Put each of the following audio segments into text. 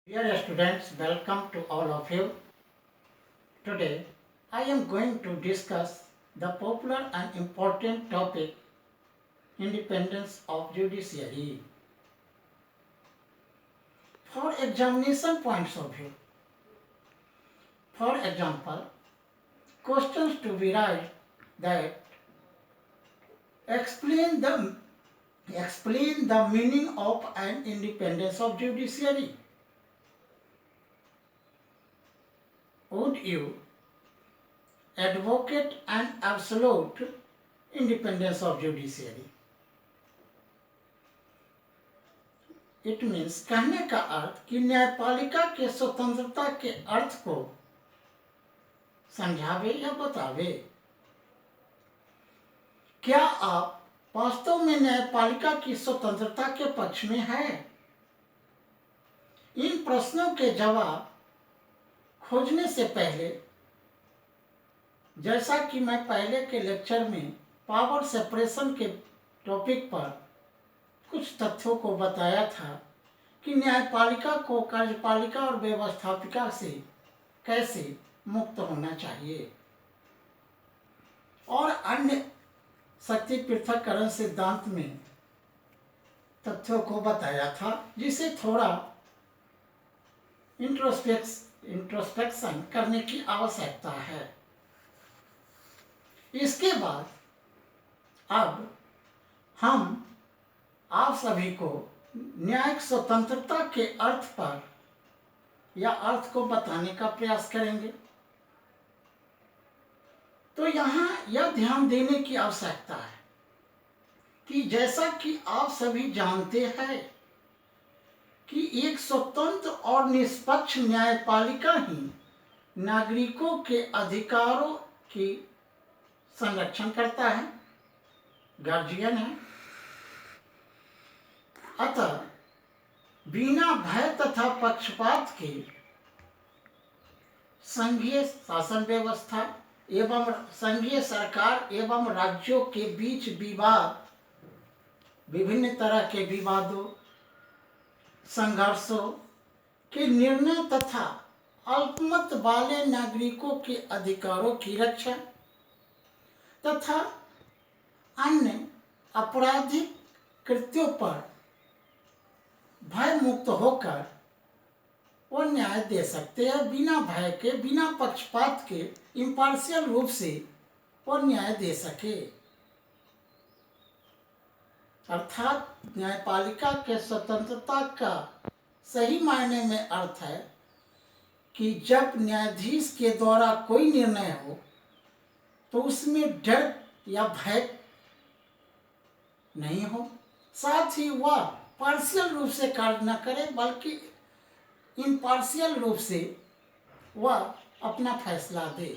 Dear students, welcome to all of you. Today, I am going to discuss the popular and important topic, independence of judiciary. For examination points of view, for example, questions to be write that explain the meaning of an independence of judiciary. Would you advocate an absolute independence of judiciary? It means कहने का अर्थ कि न्यायपालिका के स्वतंत्रता के अर्थ को समझावे या बतावे। क्या आप वास्तव में न्यायपालिका की स्वतंत्रता के पक्ष में है? इन प्रश्नों के जवाब खोजने से पहले, जैसा कि मैं पहले के लेक्चर में पावर सेपरेशन के टॉपिक पर कुछ तथ्यों को बताया था कि न्यायपालिका को कार्यपालिका और व्यवस्थापिका से कैसे मुक्त होना चाहिए, और अन्य शक्ति पृथक्करण सिद्धांत में तथ्यों को बताया था, जिसे थोड़ा इंट्रोस्पेक्शन करने की आवश्यकता है। इसके बाद अब हम आप सभी को न्यायिक स्वतंत्रता के अर्थ पर या अर्थ को बताने का प्रयास करेंगे। तो यहाँ यह ध्यान देने की आवश्यकता है कि जैसा कि आप सभी जानते हैं कि एक स्वतंत्र और निष्पक्ष न्यायपालिका ही नागरिकों के अधिकारों की संरक्षण करता है, गार्जियन है। अतः बिना भय तथा पक्षपात के संघीय शासन व्यवस्था एवं संघीय सरकार एवं राज्यों के बीच विवाद, विभिन्न तरह के विवादों, संघर्षों के निर्णय तथा अल्पमत वाले नागरिकों के अधिकारों की रक्षा तथा अन्य आपराधिक कृत्यों पर भय मुक्त होकर वो न्याय दे सकते हैं। बिना भय के, बिना पक्षपात के, इम्पार्शियल रूप से वो न्याय दे सके। अर्थात न्यायपालिका के स्वतंत्रता का सही मायने में अर्थ है कि जब न्यायाधीश के द्वारा कोई निर्णय हो तो उसमें डर या भय नहीं हो, साथ ही वह पार्शियल रूप से कार्य न करे, बल्कि इम्पार्शियल रूप से वह अपना फैसला दे,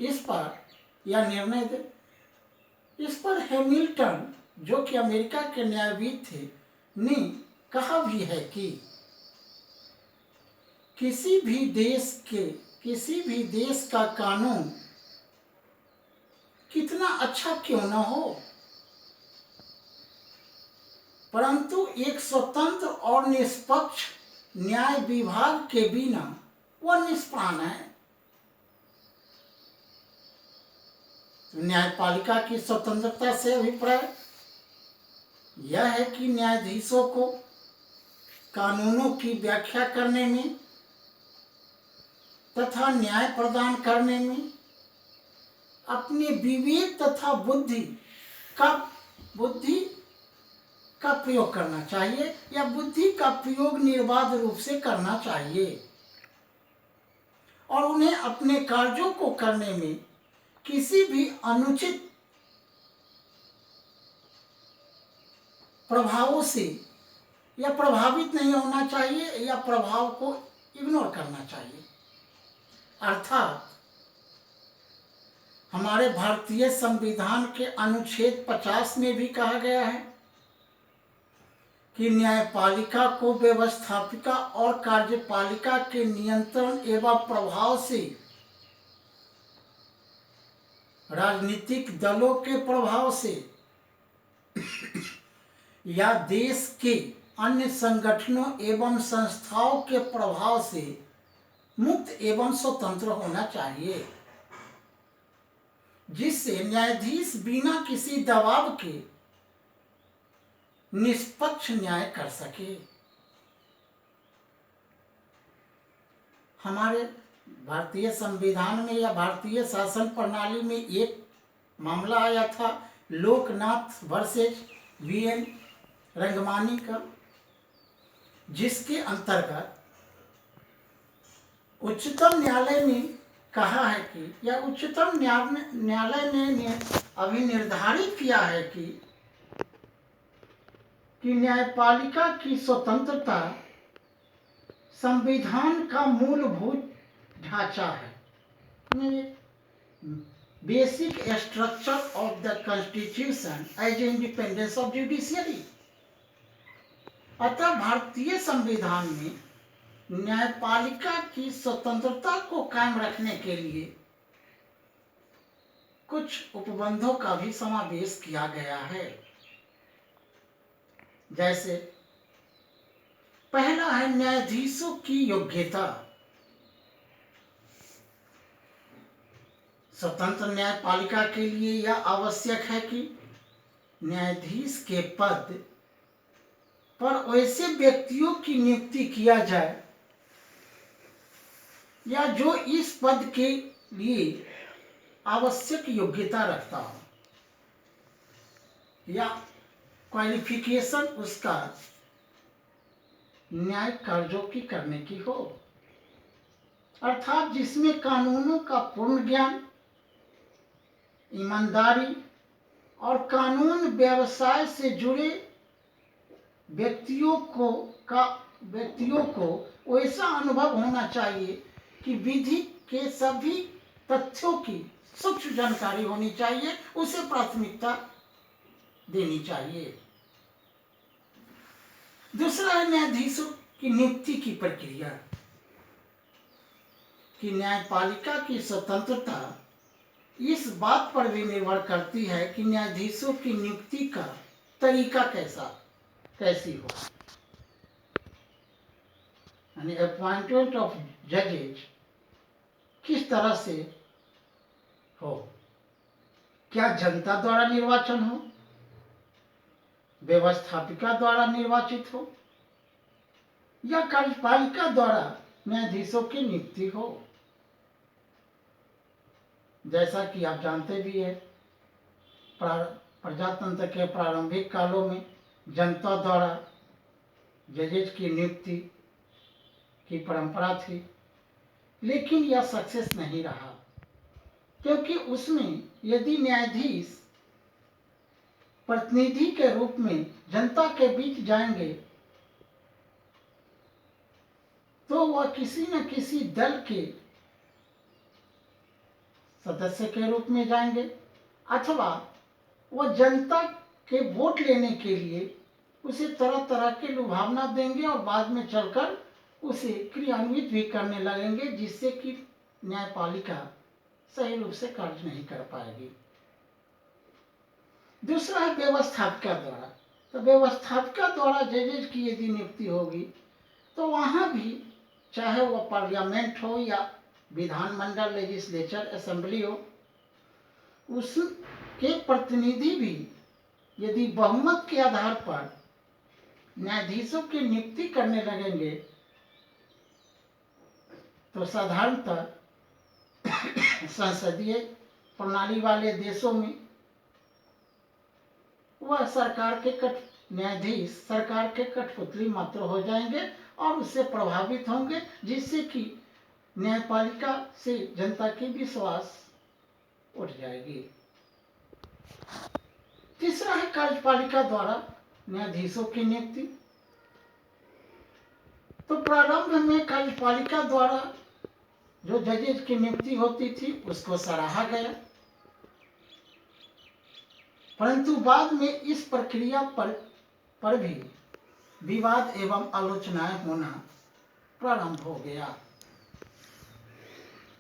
इस पर या निर्णय दे। इस पर हैमिल्टन, जो कि अमेरिका के न्यायविद थे, ने कहा भी है कि किसी भी देश का कानून कितना अच्छा क्यों न हो, परंतु एक स्वतंत्र और निष्पक्ष न्याय विभाग के बिना वह निष्प्राण है। न्यायपालिका की स्वतंत्रता से अभिप्राय यह है कि न्यायाधीशों को कानूनों की व्याख्या करने में तथा न्याय प्रदान करने में अपने विवेक तथा बुद्धि का प्रयोग करना चाहिए, या बुद्धि का प्रयोग निर्बाध रूप से करना चाहिए, और उन्हें अपने कार्यों को करने में किसी भी अनुचित प्रभावों से या प्रभावित नहीं होना चाहिए, या प्रभाव को इग्नोर करना चाहिए। अर्थात हमारे भारतीय संविधान के अनुच्छेद 50 में भी कहा गया है कि न्यायपालिका को व्यवस्थापिका और कार्यपालिका के नियंत्रण एवं प्रभाव से, राजनीतिक दलों के प्रभाव से या देश के अन्य संगठनों एवं संस्थाओं के प्रभाव से मुक्त एवं स्वतंत्र होना चाहिए, जिससे न्यायाधीश बिना किसी दबाव के निष्पक्ष न्याय कर सके। हमारे भारतीय संविधान में या भारतीय शासन प्रणाली में एक मामला आया था, लोकनाथ वर्सेस वीएन रंगमानी का, जिसके अंतर्गत उच्चतम न्यायालय ने कहा है कि या उच्चतम न्यायालय ने अभी निर्धारित किया है कि न्यायपालिका की स्वतंत्रता संविधान का मूलभूत ढांचा है। Basic structure of the constitution as independence of judiciary. अतः भारतीय संविधान में न्यायपालिका की स्वतंत्रता को कायम रखने के लिए कुछ उपबंधों का भी समावेश किया गया है। जैसे पहला है न्यायाधीशों की योग्यता। स्वतंत्र न्यायपालिका के लिए यह आवश्यक है कि न्यायाधीश के पद पर ऐसे व्यक्तियों की नियुक्ति किया जाए या जो इस पद के लिए आवश्यक योग्यता रखता हो या क्वालिफिकेशन उसका न्याय कार्यों की करने की हो, अर्थात जिसमें कानूनों का पूर्ण ज्ञान, ईमानदारी और कानून व्यवसाय से जुड़े व्यक्तियों को वैसा अनुभव होना चाहिए कि विधि के सभी तथ्यों की सूक्ष्म जानकारी होनी चाहिए, उसे प्राथमिकता देनी चाहिए। दूसरा है न्यायाधीशों की नियुक्ति की प्रक्रिया। कि न्यायपालिका की स्वतंत्रता इस बात पर भी निर्भर करती है कि न्यायाधीशों की नियुक्ति का तरीका कैसी हो, यानी अपॉइंटमेंट ऑफ जजेज किस तरह से हो। क्या जनता द्वारा निर्वाचन हो, व्यवस्थापिका द्वारा निर्वाचित हो या कार्यपालिका द्वारा न्यायाधीशों की नियुक्ति हो। जैसा कि आप जानते भी हैं, प्रजातंत्र के प्रारंभिक कालों में जनता द्वारा जजेज की नियुक्ति की परंपरा थी, लेकिन यह सक्सेस नहीं रहा, क्योंकि उसमें यदि न्यायाधीश प्रतिनिधि के रूप में जनता के बीच जाएंगे तो वह किसी न किसी दल के सदस्य के रूप में जाएंगे, अथवा वह जनता के वोट लेने के लिए उसे तरह तरह के लुभावना देंगे और बाद में चलकर उसे क्रियान्वित भी करने लगेंगे, जिससे कि न्यायपालिका सही रूप से कार्य नहीं कर पाएगी। दूसरा है व्यवस्थापिका द्वारा। तो व्यवस्थापिका द्वारा जजेज की यदि नियुक्ति होगी तो वहाँ भी चाहे वह पार्लियामेंट हो या विधानमंडल, लेजिस्लेचर, असेंबली हो, उसके प्रतिनिधि भी यदि बहुमत के आधार पर न्यायाधीशों की नियुक्ति करने लगेंगे तो साधारणतः संसदीय प्रणाली वाले देशों में वह न्यायाधीश सरकार के कठपुतली मात्र हो जाएंगे और उससे प्रभावित होंगे, जिससे कि न्यायपालिका से जनता की विश्वास उठ जाएगी। तीसरा है कार्यपालिका द्वारा न्यायाधीशों की नियुक्ति। तो प्रारंभ में कार्यपालिका द्वारा जो जजेज की नियुक्ति होती थी उसको सराहा गया, परंतु बाद में इस प्रक्रिया पर भी विवाद एवं आलोचनाएं होना प्रारंभ हो गया।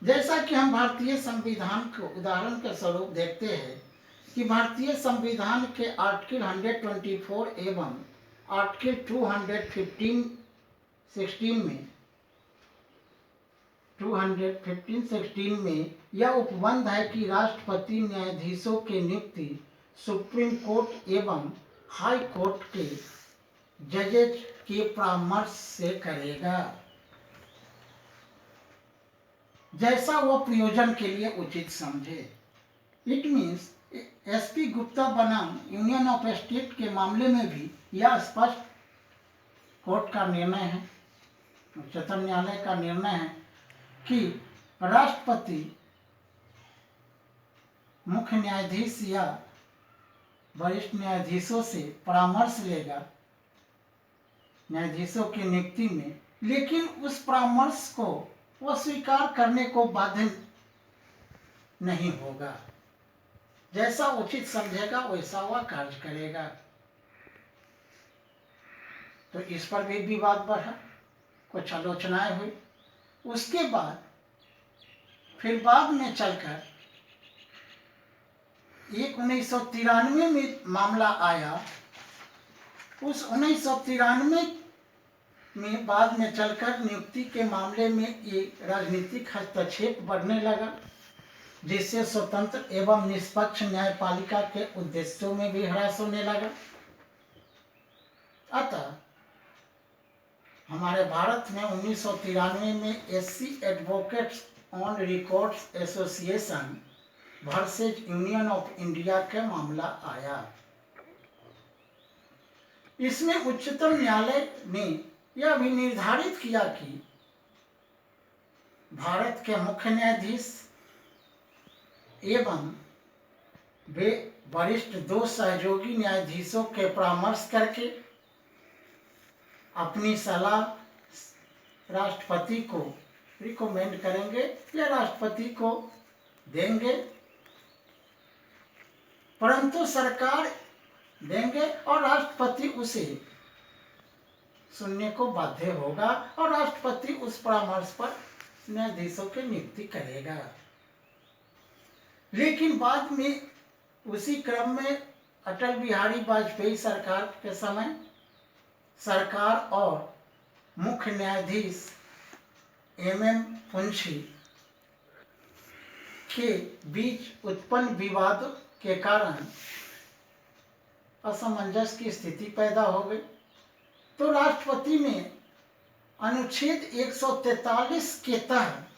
जैसा कि हम भारतीय संविधान को उदाहरण के स्वरूप देखते हैं कि भारतीय संविधान के आर्टिकल 124 एवं आर्टिकल 215-16 में यह उपबंध है कि राष्ट्रपति न्यायाधीशों की नियुक्ति सुप्रीम कोर्ट एवं हाई कोर्ट के जजेज के परामर्श से करेगा, जैसा वह प्रयोजन के लिए उचित समझे। इट मीन्स एसपी गुप्ता बनाम यूनियन ऑफ स्टेट के मामले में भी यह स्पष्ट कोर्ट का निर्णय है, उच्चतम न्यायालय का निर्णय है कि राष्ट्रपति मुख्य न्यायाधीश या वरिष्ठ न्यायाधीशों से परामर्श लेगा न्यायाधीशों की नियुक्ति में, लेकिन उस परामर्श को वह स्वीकार करने को बाध्य नहीं होगा। जैसा उचित समझेगा वैसा वह कार्य करेगा। तो इस पर भी विवाद बढ़ा, कुछ आलोचनाएं हुई। उसके बाद फिर बाद में चलकर एक 1993 में मामला आया। उस 1993 में बाद में चलकर नियुक्ति के मामले में ये राजनीतिक हस्तक्षेप बढ़ने लगा, जिससे स्वतंत्र एवं निष्पक्ष न्यायपालिका के उद्देश्यों में भी ह्रास होने लगा। अतः हमारे भारत में 1993 में SC advocates on records association versus union of India का मामला आया। इसमें उच्चतम न्यायालय ने यह भी निर्धारित किया कि भारत के मुख्य न्यायाधीश एवं वे वरिष्ठ 2 सहयोगी न्यायाधीशों के परामर्श करके अपनी सलाह राष्ट्रपति को रिकमेंड करेंगे या राष्ट्रपति को देंगे, परंतु सरकार देंगे और राष्ट्रपति उसे सुनने को बाध्य होगा और राष्ट्रपति उस परामर्श पर न्यायाधीशों की नियुक्ति करेगा। लेकिन बाद में उसी क्रम में अटल बिहारी वाजपेयी सरकार के समय सरकार और मुख्य न्यायाधीश MM पुंछी के बीच उत्पन्न विवाद के कारण असमंजस की स्थिति पैदा हो गई। तो राष्ट्रपति ने अनुच्छेद 143 के तहत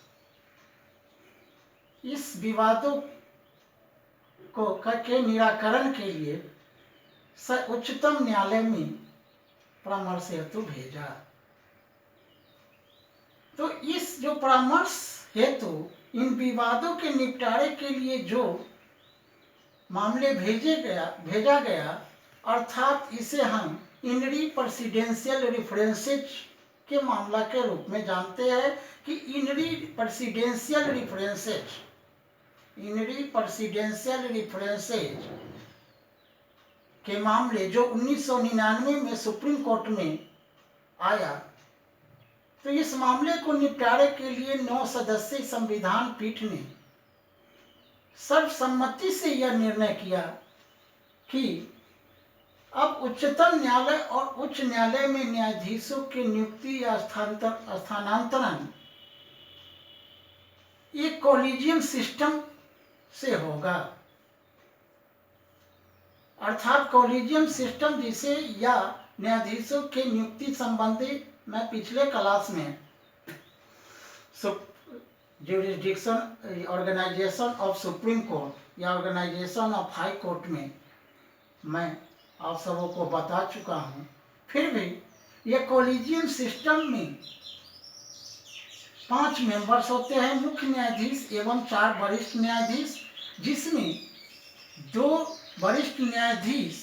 इस विवादों को के निराकरण के लिए उच्चतम न्यायालय में परामर्श हेतु भेजा। तो इस जो परामर्श हेतु इन विवादों के निपटारे के लिए जो मामले भेजा गया, अर्थात इसे हम इनरी प्रेसिडेंशियल रेफरेंसेज के मामला के रूप में जानते हैं कि इनरी प्रेसिडेंशियल रेफरेंसेज के मामले जो 1999 में सुप्रीम कोर्ट में आया। तो इस मामले को निपटारे के लिए 9 सदस्यीय संविधान पीठ ने सर्वसम्मति से यह निर्णय किया कि अब उच्चतम न्यायालय और उच्च न्यायालय में न्यायाधीशों की नियुक्ति या स्थानांतरण एक कॉलेजियम सिस्टम से होगा, अर्थात कॉलेजियम सिस्टम जिसे या न्यायाधीशों की नियुक्ति संबंधी मैं पिछले क्लास में jurisdiction organisation of supreme court या ऑर्गेनाइजेशन ऑफ हाई कोर्ट में मैं आप सबों को बता चुका हूँ। फिर भी ये कॉलेजियम सिस्टम में 5 मेंबर्स होते हैं, मुख्य न्यायाधीश एवं 4 वरिष्ठ न्यायाधीश, जिसमें 2 वरिष्ठ न्यायाधीश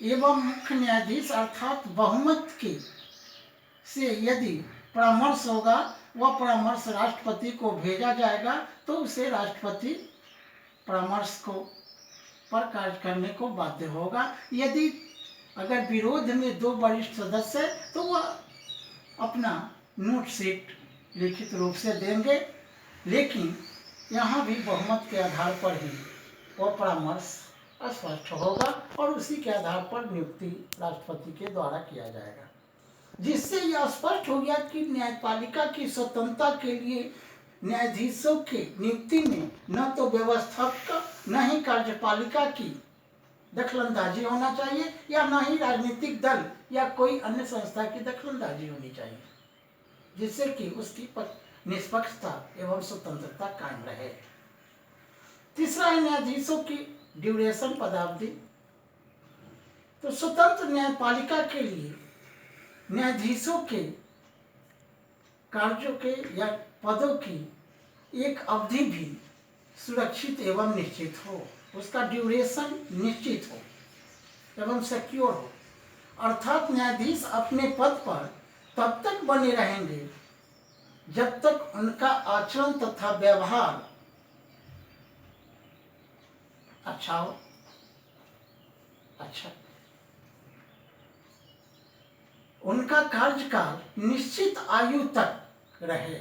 एवं मुख्य न्यायाधीश अर्थात बहुमत के से यदि परामर्श होगा, वह परामर्श राष्ट्रपति को भेजा जाएगा, तो उसे राष्ट्रपति परामर्स को पर कार्य करने को बाध्य होगा। यदि अगर विरोध में 2 वरिष्ठ सदस्य तो वह अपना नोट शीट लिखित रूप से देंगे, लेकिन यहाँ भी बहुमत के आधार पर ही वह परामर्श स्पष्ट होगा और उसी के आधार पर नियुक्ति राष्ट्रपति के द्वारा किया जाएगा, जिससे यह स्पष्ट हो गया कि न्यायपालिका की स्वतंत्रता के लिए न्यायाधीशों की नियुक्ति में न तो व्यवस्थापक न ही कार्यपालिका की दखलंदाजी होना चाहिए या न ही राजनीतिक दल या कोई अन्य संस्था की दखलंदाजी होनी चाहिए, जिससे कि उसकी निष्पक्षता एवं स्वतंत्रता कायम रहे। तीसरा है न्यायाधीशों की ड्यूरेशन पदावधि। तो स्वतंत्र न्यायपालिका के लिए न्यायाधीशों के कार्यों के या पदों की एक अवधि भी सुरक्षित एवं निश्चित हो, उसका ड्यूरेशन निश्चित हो एवं सिक्योर हो, अर्थात न्यायाधीश अपने पद पर तब तक बने रहेंगे जब तक उनका आचरण तथा व्यवहार अच्छा हो। अच्छा, उनका कार्यकाल निश्चित आयु तक रहे,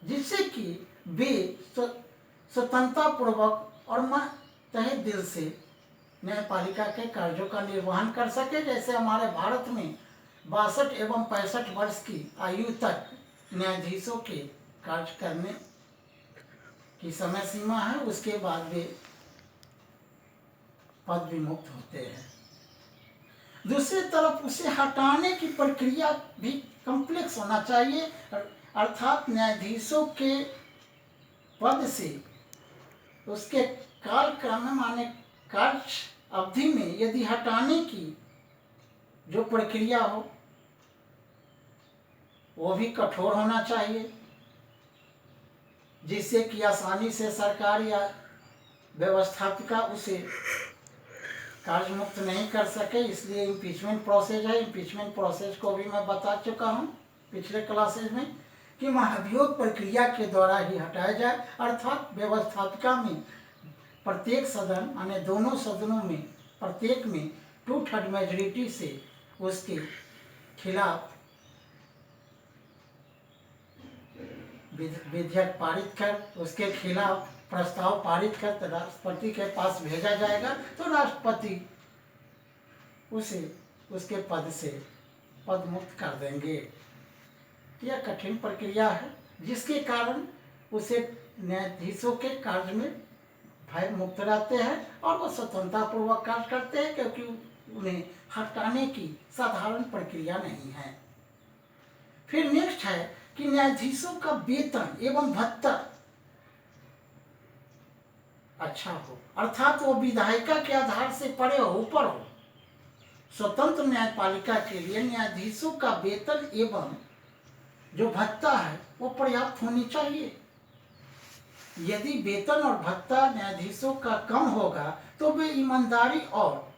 जिससे कि वे स्वतंत्रता पूर्वक और मन तहे दिल से न्यायपालिका के कार्यों का निर्वहन कर सके। जैसे हमारे भारत में 62 एवं 65 वर्ष की आयु तक न्यायाधीशों के कार्य करने की समय सीमा है, उसके बाद वे पद विमुक्त होते हैं। दूसरी तरफ उसे हटाने की प्रक्रिया भी कॉम्प्लेक्स होना चाहिए, अर्थात न्यायाधीशों के पद से उसके कालक्रम में माने कार्य अवधि में यदि हटाने की जो प्रक्रिया हो वो भी कठोर होना चाहिए, जिससे कि आसानी से सरकार या व्यवस्थापिका उसे कार्य मुक्त नहीं कर सके। इसलिए इम्पीचमेंट प्रोसेस है। इम्पीचमेंट प्रोसेस को भी मैं बता चुका हूँ पिछले क्लासेज में कि महाभियोग प्रक्रिया के द्वारा ही हटाया जाए, अर्थात व्यवस्थापिका में प्रत्येक सदन यानी दोनों सदनों में प्रत्येक में 2/3 मेजोरिटी से उसके खिलाफ विधेयक पारित कर उसके खिलाफ प्रस्ताव पारित कर राष्ट्रपति के पास भेजा जाएगा, तो राष्ट्रपति उसे उसके पद से पद मुक्त कर देंगे। यह कठिन प्रक्रिया है, जिसके कारण उसे न्यायाधीशों के कार्य में भय मुक्त रहते हैं और वो स्वतंत्रता पूर्वक कार्य करते हैं, क्योंकि उन्हें हटाने की साधारण प्रक्रिया नहीं है। फिर नेक्स्ट है कि न्यायाधीशों का वेतन एवं भत्ता अच्छा हो, अर्थात वो विधायिका के आधार से परे हो, ऊपर हो। स्वतंत्र न्यायपालिका के लिए न्यायाधीशों का वेतन एवं जो भत्ता है वो पर्याप्त होनी चाहिए। यदि वेतन और भत्ता न्यायाधीशों का कम होगा तो वे ईमानदारी और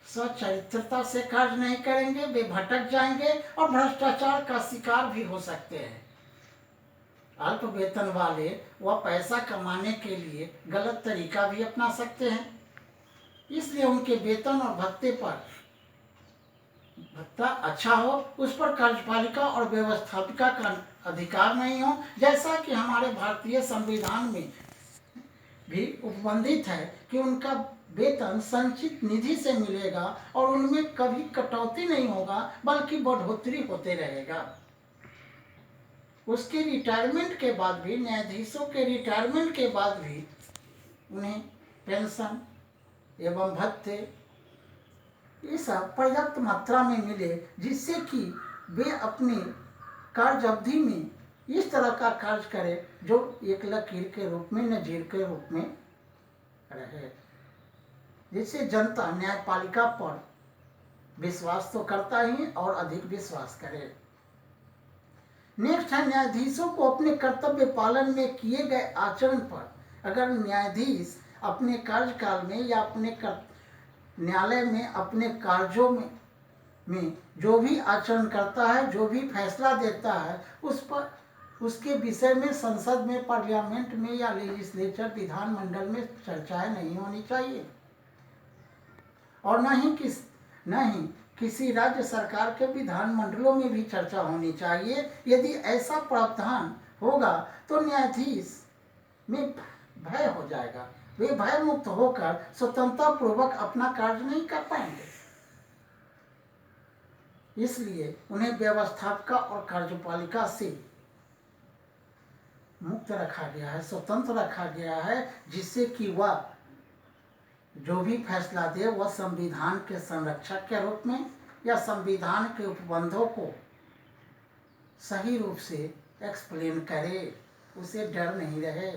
सचरित्रता से कार्य नहीं करेंगे, वे भटक जाएंगे और भ्रष्टाचार का शिकार भी हो सकते हैं। अल्प वेतन वाले वह पैसा कमाने के लिए गलत तरीका भी अपना सकते हैं, इसलिए उनके वेतन और भत्ता अच्छा हो, उस पर कार्यपालिका और व्यवस्थापिका का अधिकार नहीं हो, जैसा कि हमारे भारतीय संविधान में भी उपबंधित है कि उनका वेतन संचित निधि से मिलेगा और उनमें कभी कटौती नहीं होगा, बल्कि बढ़ोतरी होते रहेगा। उसके रिटायरमेंट के बाद भी, न्यायाधीशों के रिटायरमेंट के बाद भी उन्हें पेंशन एवं भत्ते ये सब पर्याप्त मात्रा में मिले, जिससे कि वे अपने कार्य अवधि में इस तरह का कार्य करें जो एक लकीर के रूप में, नजीर के रूप में रहे, जिससे जनता न्यायपालिका पर विश्वास तो करता ही और अधिक विश्वास करे। नेक्स्ट है न्यायाधीशों को अपने कर्तव्य पालन में किए गए आचरण पर, अगर न्यायाधीश अपने कार्यकाल में या अपने न्यायालय में अपने कार्यों में जो भी आचरण करता है, जो भी फैसला देता है, उस पर उसके विषय में संसद में, पार्लियामेंट में या लेजिस्लेचर विधानमंडल में चर्चाएं नहीं होनी चाहिए और न ही किसी राज्य सरकार के विधानमंडलों में भी चर्चा होनी चाहिए। यदि ऐसा प्रावधान होगा तो न्यायाधीश में भय हो जाएगा, वे भय मुक्त होकर स्वतंत्रता पूर्वक अपना कार्य नहीं कर पाएंगे। इसलिए उन्हें व्यवस्थापिका और कार्यपालिका से मुक्त रखा गया है, स्वतंत्र रखा गया है, जिससे कि वह जो भी फैसला दे वह संविधान के संरक्षक के रूप में या संविधान के उपबंधों को सही रूप से एक्सप्लेन करे, उसे डर नहीं रहे।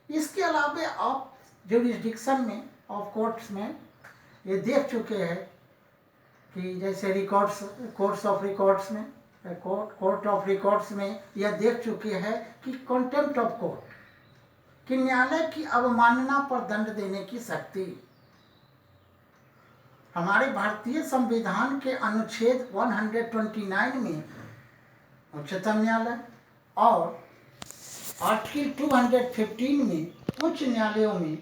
इसके अलावा आप जुरिस्डिक्शन में ऑफ कोर्ट्स में ये देख चुके हैं कि जैसे कोर्ट ऑफ रिकॉर्ड्स में यह देख चुके हैं कि कंटेम्प्ट ऑफ कोर्ट, कि न्यायालय की अवमानना पर दंड देने की शक्ति हमारे भारतीय संविधान के अनुच्छेद 129 में उच्चतम न्यायालय और आर्टिकल 215 में उच्च न्यायालयों में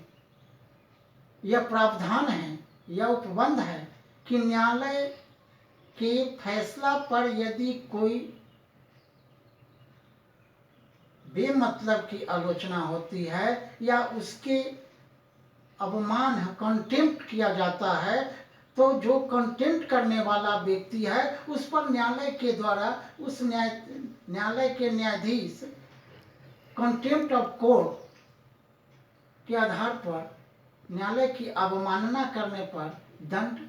यह प्रावधान है, यह उपबंध है कि न्यायालय के फैसला पर यदि कोई बेमतलब की आलोचना होती है या उसके अवमान कंटेम्प्ट किया जाता है, तो जो कंटेम्प्ट करने वाला व्यक्ति है उस पर न्यायालय के द्वारा उस न्यायालय के न्यायाधीश कंटेम्प्ट ऑफ कोर्ट के आधार पर न्यायालय की अवमानना करने पर दंड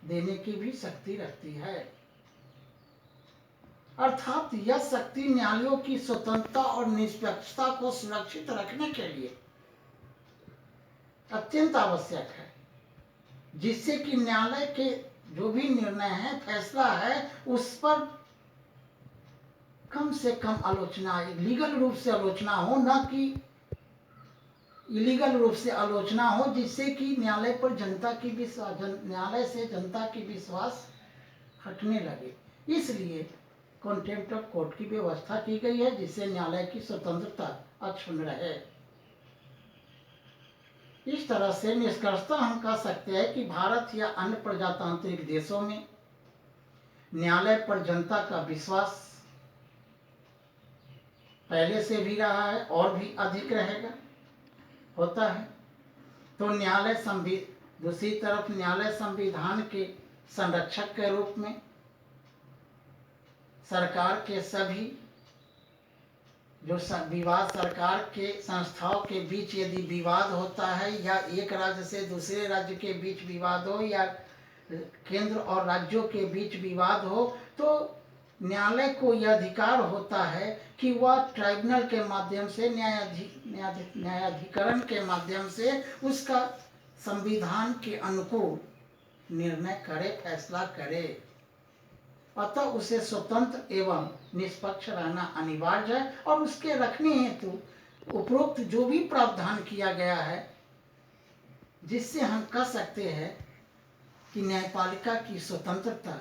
देने की भी शक्ति रखती है। अर्थात यह शक्ति न्यायालयों की स्वतंत्रता और निष्पक्षता को सुरक्षित रखने के लिए अत्यंत आवश्यक है, जिससे कि न्यायालय के जो भी निर्णय है, फैसला है, उस पर कम से कम आलोचना, लीगल रूप से आलोचना हो, न कि इलीगल रूप से आलोचना हो, जिससे कि न्यायालय पर न्यायालय से जनता की विश्वास हटने लगे। इसलिए कंटेम्प्ट ऑफ कोर्ट की व्यवस्था की गई है, जिससे न्यायालय की स्वतंत्रता अक्षुण्ण रहे। इस तरह से निष्कर्षतः हम कह सकते हैं कि भारत या अन्य प्रजातांत्रिक देशों में न्यायालय पर जनता का विश्वास पहले से भी रहा है और भी अधिक रहेगा, होता है। तो दूसरी तरफ न्यायालय संविधान के संरक्षक के रूप में सरकार के सभी जो विवाद, सरकार के संस्थाओं के बीच यदि विवाद होता है या एक राज्य से दूसरे राज्य के बीच विवाद हो या केंद्र और राज्यों के बीच विवाद हो, तो न्यायालय को यह अधिकार होता है कि वह ट्राइब्यूनल के माध्यम से, न्यायाधिकरण के माध्यम से उसका संविधान के अनुकूल निर्णय करे, फैसला करे। अतः उसे स्वतंत्र एवं निष्पक्ष रहना अनिवार्य है और उसके रखने हेतु उपरोक्त जो भी प्रावधान किया गया है, जिससे हम कह सकते हैं कि न्यायपालिका की स्वतंत्रता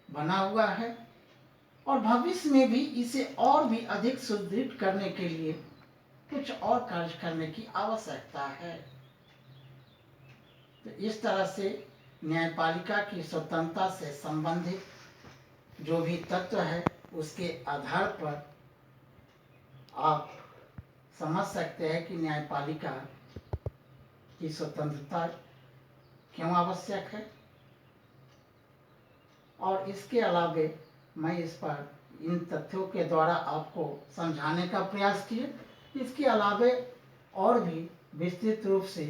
बना हुआ है और भविष्य में भी इसे और भी अधिक सुदृढ़ करने के लिए कुछ और कार्य करने की आवश्यकता है। तो इस तरह से न्यायपालिका की स्वतंत्रता से संबंधित जो भी तत्व है, उसके आधार पर आप समझ सकते हैं कि न्यायपालिका की स्वतंत्रता क्यों आवश्यक है। और इसके अलावे मैं इस पर इन तथ्यों के द्वारा आपको समझाने का प्रयास किया। इसके अलावे और भी विस्तृत रूप से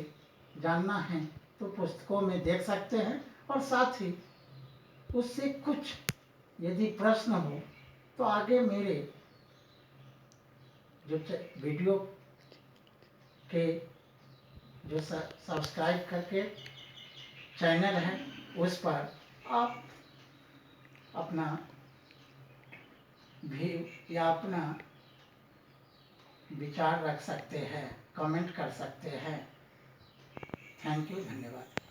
जानना है तो पुस्तकों में देख सकते हैं, और साथ ही उससे कुछ यदि प्रश्न हो तो आगे मेरे जो वीडियो के जो सब्सक्राइब करके चैनल है उस पर आप अपना भी या अपना विचार रख सकते हैं, कमेंट कर सकते हैं। थैंक यू, धन्यवाद।